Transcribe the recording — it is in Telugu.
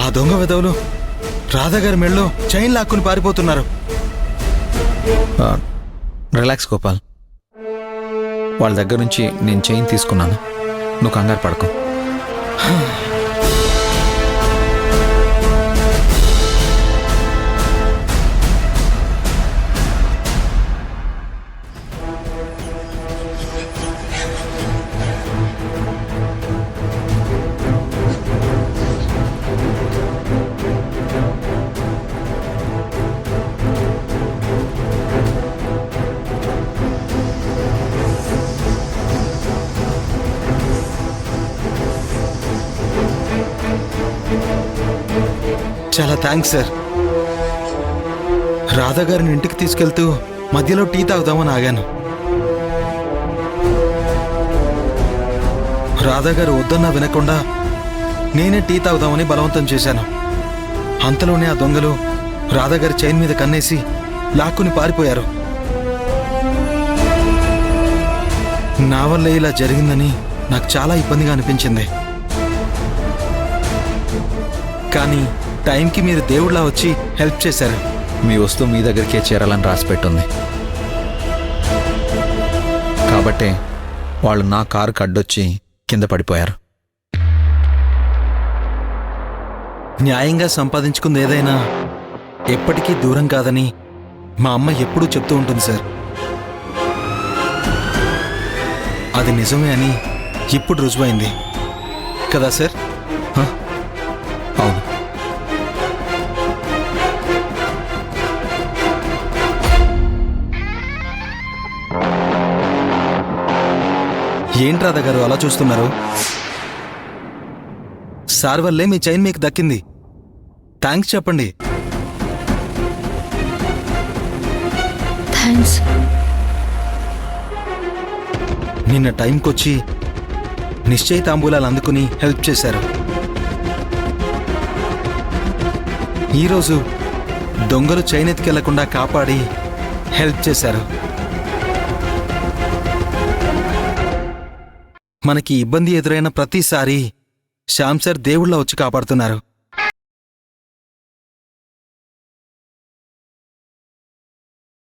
ఆ దొంగ విధవులు రాధాగారి మెళ్ళలో చైన్ లాక్కుని పారిపోతున్నారు. రిలాక్స్ గోపాల్, వాళ్ళ దగ్గర నుంచి నేను చైన్ తీసుకున్నాను, నువ్వు కంగారు పడకు. చాలా థ్యాంక్స్ సార్. రాధాగారిని ఇంటికి తీసుకెళ్తూ మధ్యలో టీ తాగుదామని ఆగాను. రాధాగారు వద్దన్నా వినకుండా నేనే టీ తాగుదామని బలవంతం చేశాను. అంతలోనే ఆ దొంగలు రాధాగారి చైన్ మీద కన్నేసి లాక్కుని పారిపోయారు. నా వల్లే ఇలా జరిగిందని నాకు చాలా ఇబ్బందిగా అనిపించింది. కానీ టైంకి మీరు దేవుళ్ళ వచ్చి హెల్ప్ చేశారు. మీ వస్తువు మీ దగ్గరికే చేరాలని రాసి పెట్టుంది కాబట్టే వాళ్ళు నా కారుకి అడ్డొచ్చి కింద పడిపోయారు. న్యాయంగా సంపాదించుకుంది ఏదైనా ఎప్పటికీ దూరం కాదని మా అమ్మ ఎప్పుడూ చెప్తూ ఉంటుంది సార్. అది నిజమే అని ఇప్పుడు రుజువైంది కదా సార్? అవును. ఏంటి రాధాగారు అలా చూస్తున్నారు? సార్ వల్లే మీ చైన్ మీకు దక్కింది. థ్యాంక్స్ చెప్పండి. థ్యాంక్స్. నిన్న టైంకొచ్చి నిశ్చయ తాంబూలాలు అందుకుని హెల్ప్ చేశారు. ఈరోజు దొంగలు చైన్ ఎత్తుకెళ్లకుండా కాపాడి హెల్ప్ చేశారు. మనకి ఇబ్బంది ఎదురైన ప్రతిసారి శ్యామ్ సార్ దేవుళ్ళ వచ్చి కాపాడుతున్నారు.